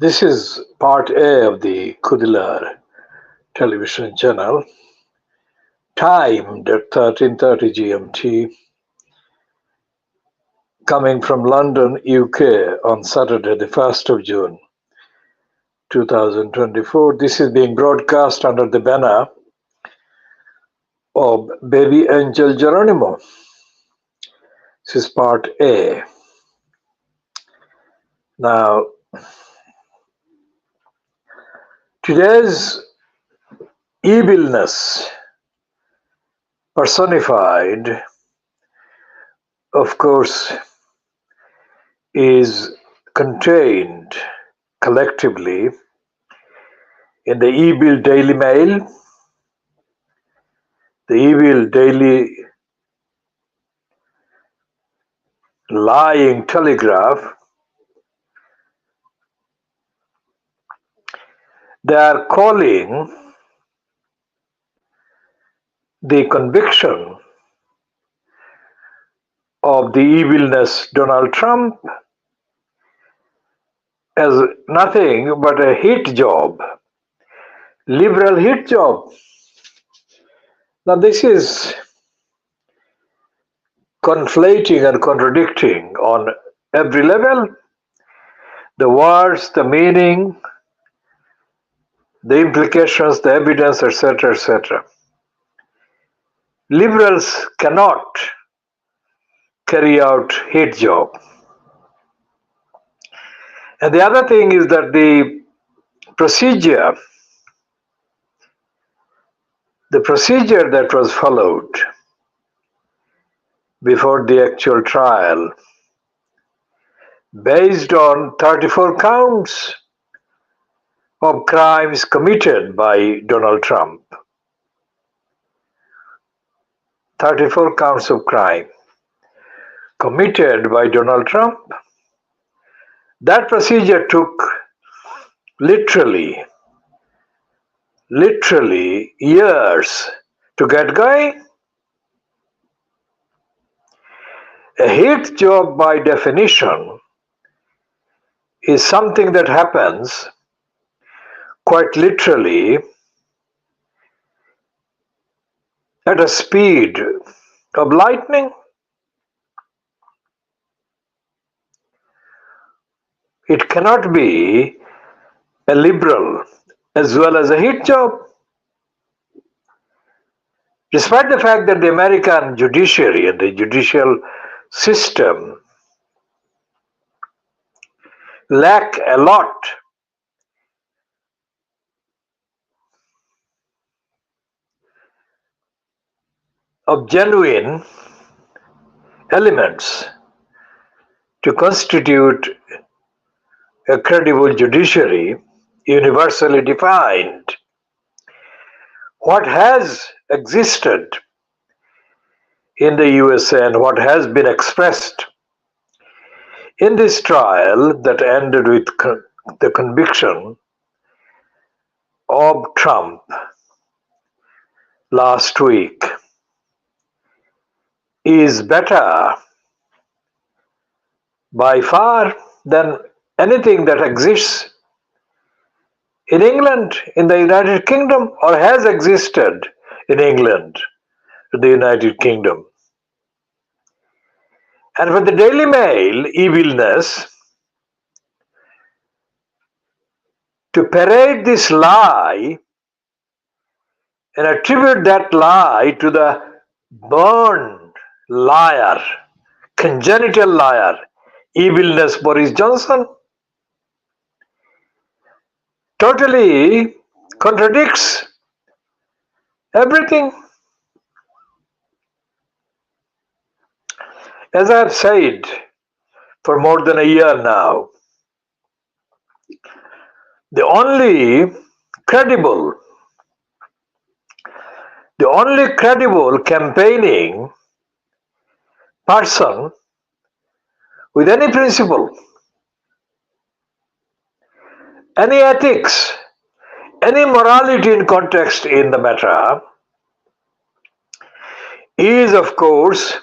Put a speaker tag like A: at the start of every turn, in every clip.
A: This is part A of the Kudilar television channel, timed at 13:30 GMT, coming from London, UK on Saturday, the 1st of June, 2024. This is being broadcast under the banner of Baby Angel Geronimo. This is part A. Now, today's evilness personified, of course, is contained collectively in the evil Daily Mail, the evil Daily Lying Telegraph. They are calling the conviction of the evilness Donald Trump as nothing but a hit job, liberal hit job. Now this is conflating and contradicting on every level. The words, the meaning, the implications, the evidence, etc., etc. Liberals cannot carry out hate job. And the other thing is that the procedure that was followed before the actual trial, based on 34 counts of crimes committed by Donald Trump, 34 counts of crime committed by Donald Trump, that procedure took literally years to get going. A hate job, by definition, is something that happens quite literally at a speed of lightning. It cannot be a liberal as well as a hit job. Despite the fact that the American judiciary and the judicial system lack a lot of genuine elements to constitute a credible judiciary, universally defined. What has existed in the USA and what has been expressed in this trial that ended with the conviction of Trump last week is better by far than anything that exists in England, in the United Kingdom, or has existed in England, the United Kingdom. And for the Daily Mail evilness to parade this lie and attribute that lie to the born liar, congenital liar, evilness Boris Johnson, totally contradicts everything. As I have said for more than a year now, the only credible campaigning person with any principle, any ethics, any morality in context in the matter is, of course,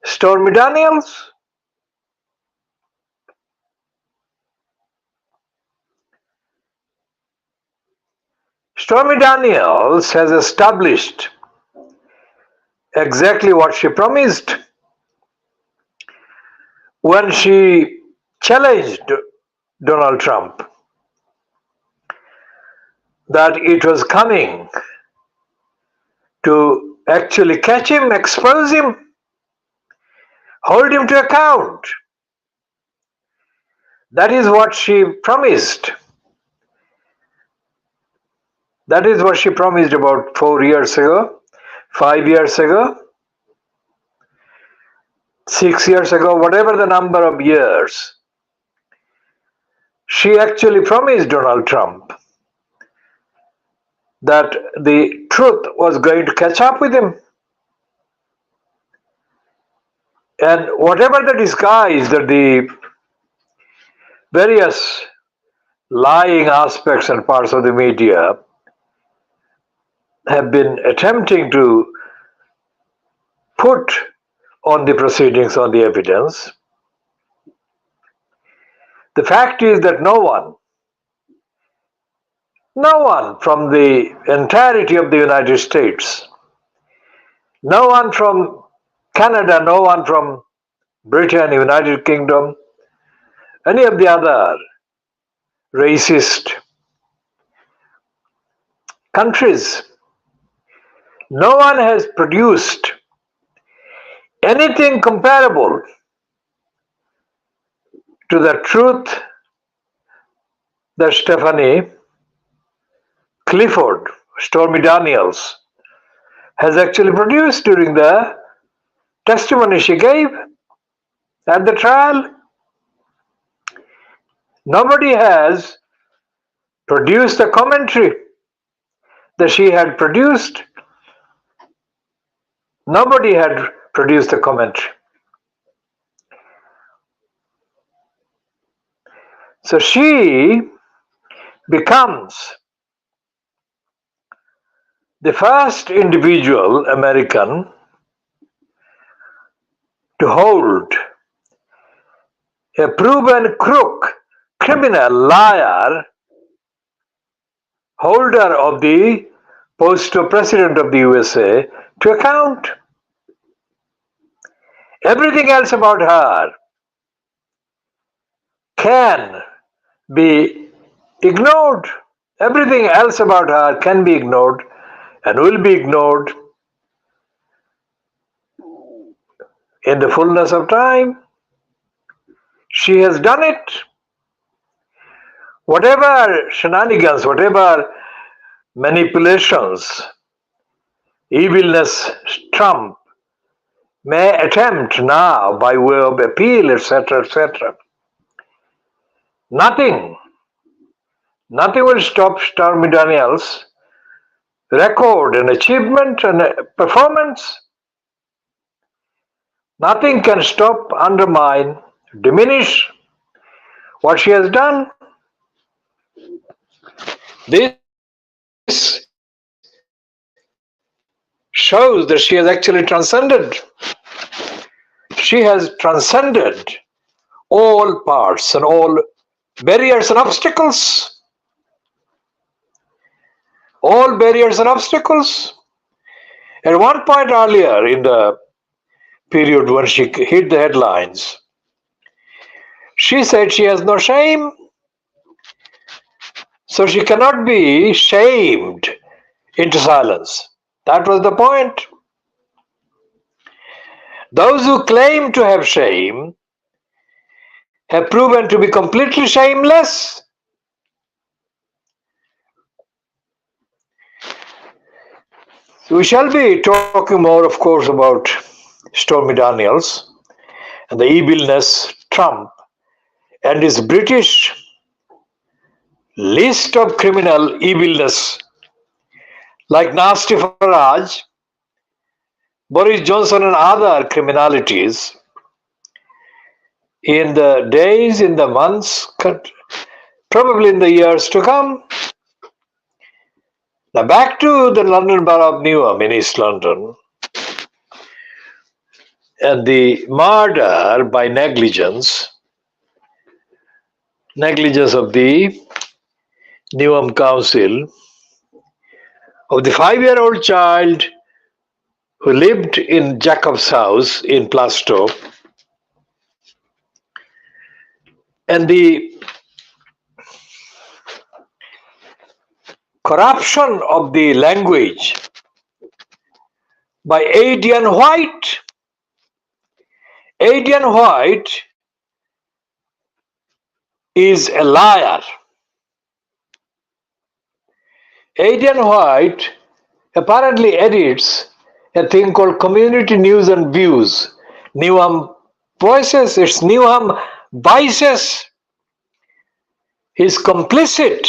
A: Stormy Daniels. Stormy Daniels has established exactly what she promised when she challenged Donald Trump, that it was coming to actually catch him, expose him, hold him to account. That is what she promised. That is what she promised about 4 years ago, 5 years ago, 6 years ago, whatever the number of years. She actually promised Donald Trump that the truth was going to catch up with him. And whatever the disguise that the various lying aspects and parts of the media have been attempting to put on the proceedings, on the evidence, the fact is that no one from the entirety of the United States, no one from Canada, no one from Britain, United Kingdom, any of the other racist countries, no one has produced anything comparable to the truth that Stephanie Clifford, Stormy Daniels, has actually produced during the testimony she gave at the trial. Nobody has produced the commentary that she had produced. Nobody had produced the commentary. So she becomes the first individual American to hold a proven crook, criminal, liar, holder of the post of President of the USA to account. Everything else about her can be ignored. Everything else about her can be ignored and will be ignored in the fullness of time. She has done it. Whatever shenanigans, whatever manipulations, evilness Trump may attempt now by way of appeal, etc., etc., nothing will stop Stormy Daniels' record and achievement and performance. Nothing can stop, undermine, diminish what she has done. This shows that she has actually transcended. She has transcended all parts and all barriers and obstacles. All barriers and obstacles. At one point earlier in the period when she hit the headlines, she said she has no shame. So she cannot be shamed into silence. That was the point. Those who claim to have shame have proven to be completely shameless. We shall be talking more, of course, about Stormy Daniels and the evilness Trump and his British list of criminal evilness like Nasty Farage, Boris Johnson and other criminalities in the days, in the months, probably in the years to come. Now back to the London Borough of Newham in East London and the murder by negligence of the Newham Council of the 5-year-old child who lived in Jacob's house in Plaistow, and the corruption of the language by Adrian White. Adrian White is a liar. Adrian White apparently edits a thing called Community News and Views. Newham Voices, it's Newham Vices. He's complicit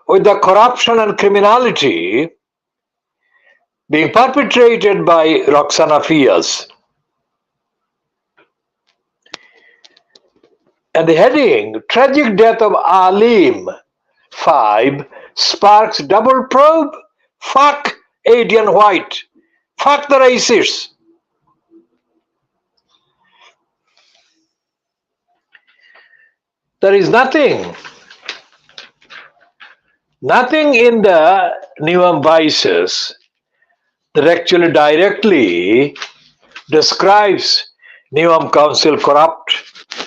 A: with the corruption and criminality being perpetrated by Roxana Fias. And the heading, Tragic Death of Alim 5 sparks double probe. Fuck Adrian White. Fuck the racists. There is nothing in the Newham Vices that actually directly describes Newham Council corrupt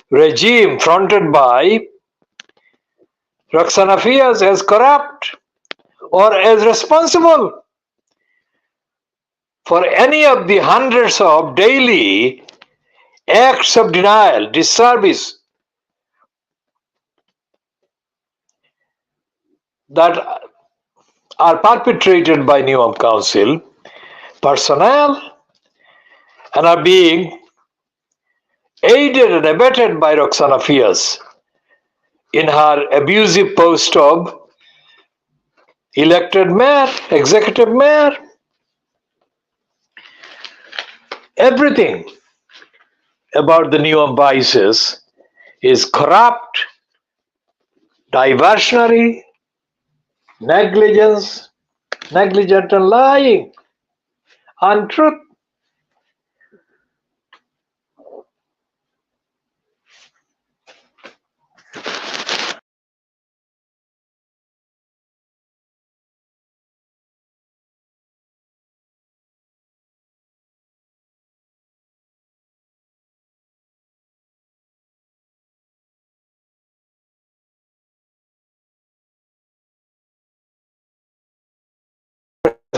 A: regime fronted by Roxana Fias as corrupt or as responsible for any of the hundreds of daily acts of denial, disservice that are perpetrated by Newham Council personnel and are being aided and abetted by Roxana Fias in her abusive post of elected mayor, executive mayor. Everything about the Newham Vices is corrupt, diversionary, negligent and lying, untruth.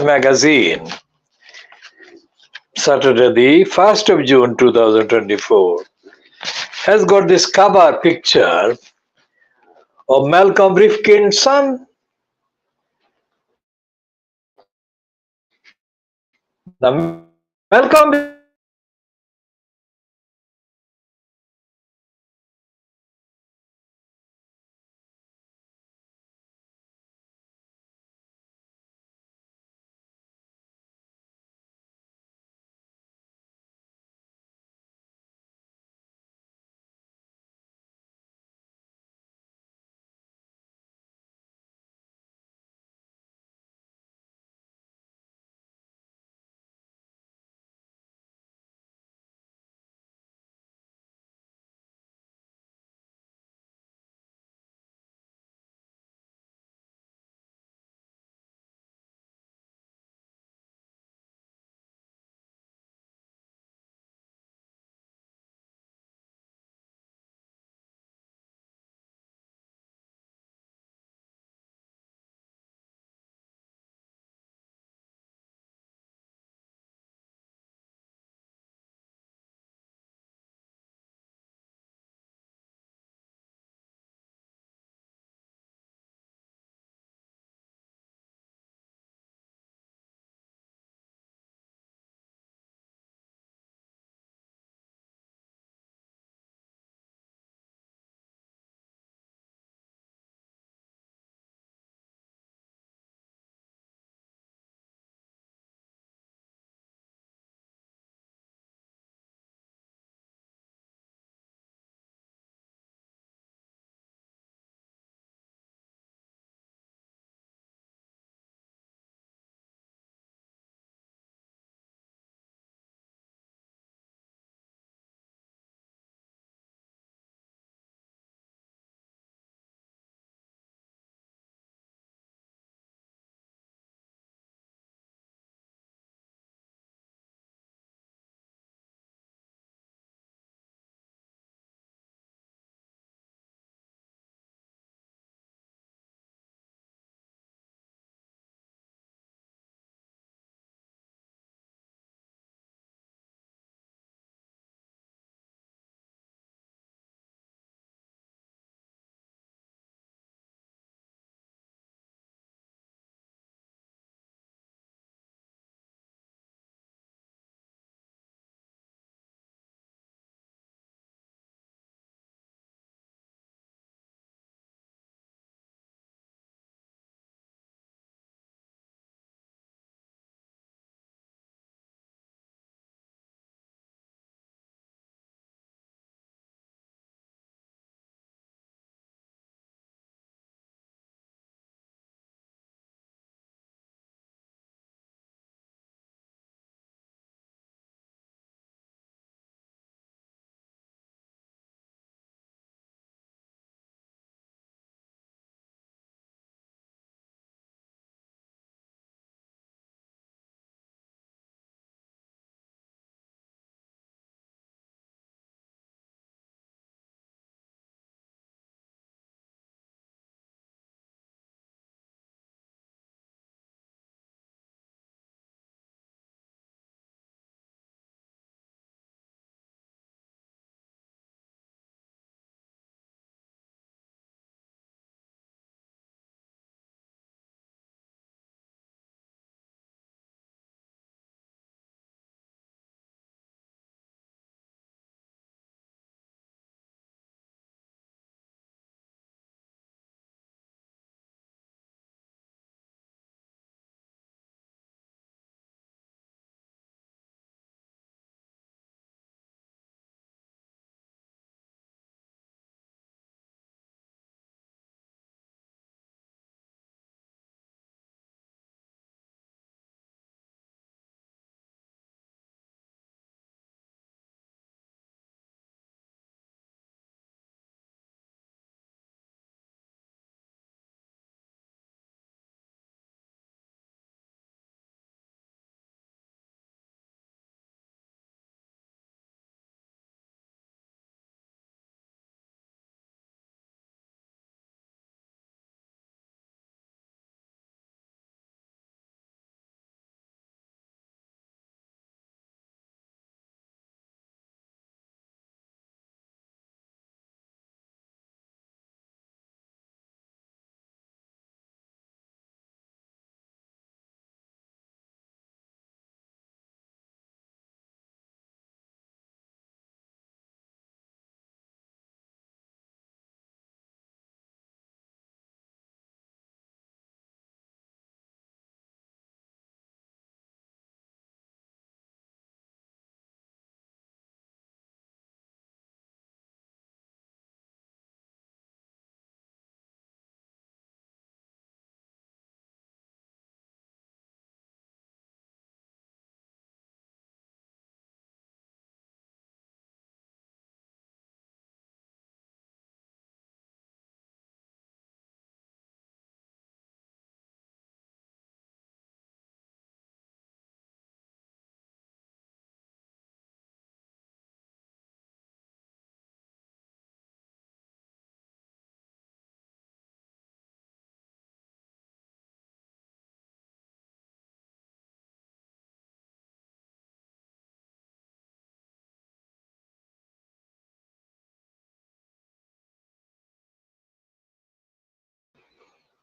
A: Magazine, Saturday, the 1st of June 2024, has got this cover picture of Malcolm Rifkin's son. Now, Malcolm